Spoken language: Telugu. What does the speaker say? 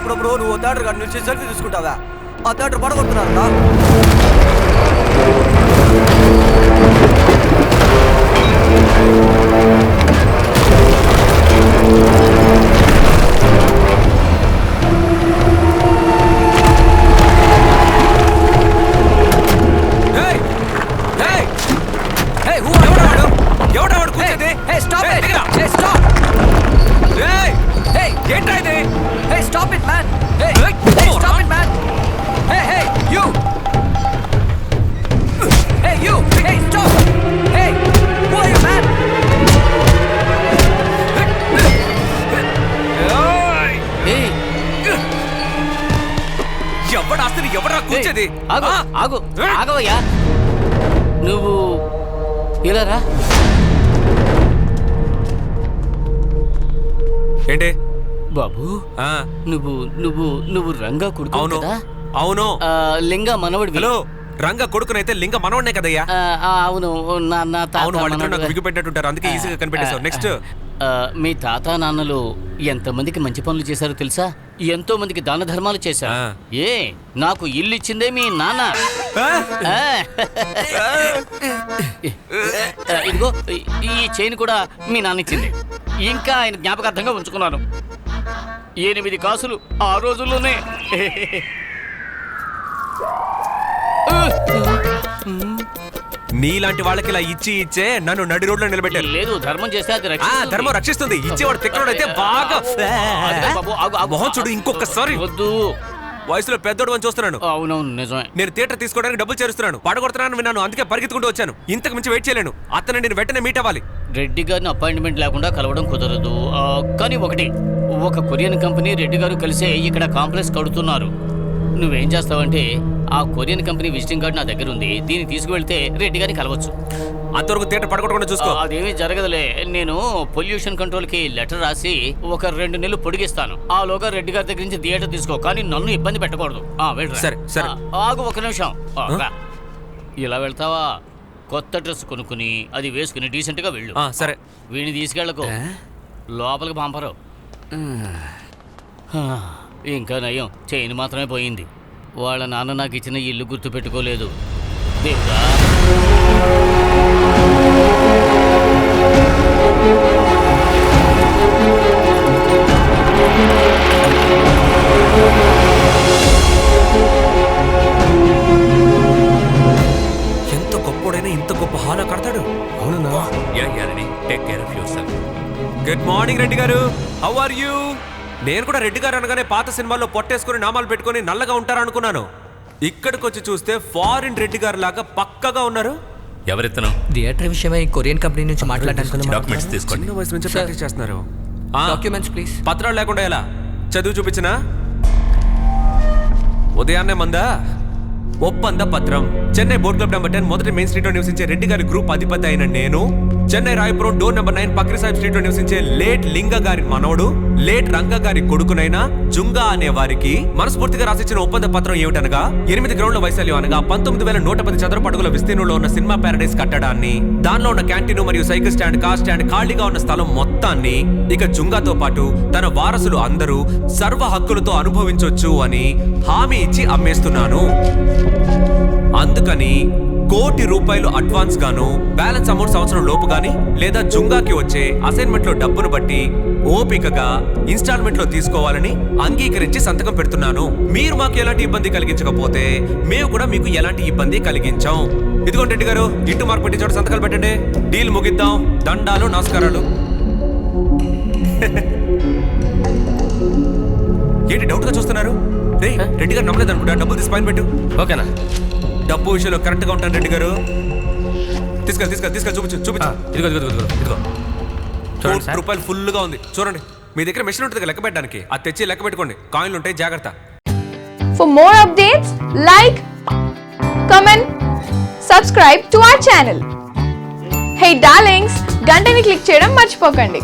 అప్పుడప్పుడు నువ్వు థియేటర్ గారి నుంచి సెల్ఫీ తీసుకుంటావా? ఆ థియేటర్ పడగొడుతున్నారా? ఆగవయ్యా, నువ్వు ఇలా రా. ఏంటి బాబు, నువ్వు నువ్వు నువ్వు రంగా కొడుకు కదా? అవును. లింగ మనవడి. హలో, రంగా కొడుకునైతే లింగ మనవడినే కదయ్యా? అవును. పెట్టినట్టుంటారు, అందుకే ఈజీగా కనిపెట్టేశావు. నెక్స్ట్, మీ తాత నాన్నలు ఎంతమందికి మంచి పనులు చేశారో తెలుసా? ఎంతో మందికి దాన ధర్మాలు చేశారు. నాకు ఇల్లు ఇచ్చిందే మీ నాన్న. ఇదిగో ఈ చైన్ కూడా మీ నాన్న ఇచ్చింది. ఇంకా ఆయన జ్ఞాపకార్థంగా ఉంచుకున్నాను. 8 కాసులు ఆ రోజుల్లోనే. నీలాంటి వాళ్ళకి ఇలా ఇచ్చే నన్ను నడి రోడ్లో నిలబెట్టారు. లేదు, ధర్మం చేస్తే అది ధర్మం రక్షిస్తుంది. ఇచ్చేవాడు తిక్కడైతే బాగా మొహం చూడు. ఇంకొకసారి వద్దు. వయసులో పెద్దోడు అని చూస్తున్నాను. అవునవును, నిజమే. నేను థియేటర్ తీసుకోవడానికి డబ్బులు చేరుస్తున్నాను, పడగొడుతున్నాను విన్నాను, అందుకే పరిగెత్తుకుంటూ వచ్చాను. ఇంతకు మించి వెయిట్ చేయలేను. అతను నేను వెంటనే మీట్ అవ్వాలి. రెడ్డి గారిని అపాయింట్మెంట్ లేకుండా కలవడం కుదరదు. కానీ ఒక కొరియన్ కంపెనీ రెడ్డి గారు కలిసే ఇక్కడ కాంప్లెక్స్ కడుతున్నారు. నువ్వేం చేస్తావంటే, ఆ కొరియన్ కంపెనీ విజిటింగ్ కార్డు నా దగ్గర ఉంది. దీన్ని తీసుకువెళ్తే రెడ్డి గారిని కలవచ్చు. అంతవరకు థియేటర్ పడగొట్టకుండా చూసుకో. అదేమీ జరగదులే. నేను పొల్యూషన్ కంట్రోల్ కి లెటర్ రాసి ఒక 2 నెలలు పొడిగిస్తాను. ఆలోగా రెడ్డి గారి దగ్గర నుంచి థియేటర్ తీసుకో, కానీ నన్ను ఇబ్బంది పెట్టకూడదు. సరే సరే. ఆగు, ఒక నిమిషం. ఇలా వెళ్తావా? కొత్త డ్రెస్ కొనుక్కుని అది వేసుకుని డీసెంట్ గా వెళ్ళు. సరే. వీడిని తీసుకెళ్ళకు, లోపలికి పంపరు. ఇంకా నయం, చైన్ మాత్రమే పోయింది. వాళ్ళ నాన్న నాకు ఇచ్చిన ఇల్లు గుర్తు పెట్టుకోలేదు. దేవుడా, ఎంత గొప్పోడైనా ఇంత గొప్ప హాల కడతాడు. అవునా? గుడ్ మార్నింగ్ రెడ్డి గారు, హౌ ఆర్ యూ? నేను కూడా రెడ్డి గారు అనగానే పాత సినిమాల్లో పొట్టేసుకుని నామాలు పెట్టుకుని నల్లగా ఉంటారనుకున్నాను. ఇక్కడికి వచ్చి చూస్తే ఫారిన్ రెడ్డి గారు లాగా పక్కగా ఉన్నారు. ఎవరెత్తను? థియేటర్ విషయమై కొరియన్ కంపెనీ నుంచి మాట్లాడడానికి డాక్యుమెంట్స్ తీసుకోండి. చిన్న వయసు నుంచి ప్రాక్టీస్ చేస్తున్నారు. Documents please. పత్రాలు లేకుండా ఎలా? చదువు చూపించినా? ఉదయాన్నే మందా ఒప్పంద పత్రం. చెన్నై బోర్డ్ క్లబ్ నెంబర్ 10 మొదటి మెయిన్ స్ట్రీట్ లో నివసించే రెడ్డి గారి గ్రూప్ అధిపతి అయిన నేను, Chennai Royapuram door number 9 Pakri Sahib street లో నివసించే లేట్ లింగ గారి మనవడు, లేట్ రంగ గారి కొడుకునైనా జుంగా అనే వారికి మనస్ఫూర్తిగా రాసిచ్చిన ఒప్పంద పత్రం ఏమిటనగా 8 గ్రౌండ్ల వైశాల్యం అనగా 19,110 చదరపు అడుగుల విస్తీర్ణంలో ఉన్న సినిమా ప్యారడైస్ కట్టడాన్ని, దానిలో ఉన్న క్యాంటీన్ మరియు సైకిల్ స్టాండ్, కార్ స్టాండ్, ఖాళీగా ఉన్న స్థలం మొత్తాన్ని ఇక జుంగాతో పాటు తన వారసులు అందరూ సర్వ హక్కులతో అనుభవించొచ్చు అని హామీ ఇచ్చి అమ్మేస్తున్నాను. అందుకని ₹1,00,00,000 అడ్వాన్స్ గాను, బ్యాలెన్స్ అమౌంట్ సంవత్సరం లోపు గాని లేదా జుంగాకి వచ్చే అసైన్మెంట్ లో డబ్బును బట్టి ఓపికగా ఇన్స్టాల్మెంట్ లో తీసుకోవాలని అంగీకరించి సంతకం పెడుతున్నాను. మీరు మాకు ఎలాంటి ఇబ్బంది కలిగించకపోతే మేము కూడా మీకు ఎలాంటి ఇబ్బంది కలిగించాం. ఇదిగోండి రెడ్డి గారు, ఇంటూ మార్క్ పెట్టి చోట సంతకాలు పెట్టండి. డీల్ ముగిద్దాం. దండాలు, నమస్కారాలు. ఏంటి డౌట్ గా చూస్తున్నారు? రే, రెడ్డి గారు నమ్మలేదు అనుకుంటా. డబ్బులు తీసి పైన పెట్టు. ఓకేనా? డబ్బు విషయంలో కరెక్ట్ గా ఉంటాను రెడ్డి గారు. తీసుకెళ్ళి చూపించు. ఇదిగో ₹100 ఫుల్ గా ఉంది. చూడండి, మీ దగ్గర మెషిన్ ఉంటుంది లెక్క పెట్టడానికి, అది తెచ్చి లెక్క పెట్టుకోండి. కాయిన్లు ఉంటాయి, జాగ్రత్త. For more updates, like, comment, subscribe to our channel. Hey darlings, గంటని click చేయడం మర్చిపోకండి.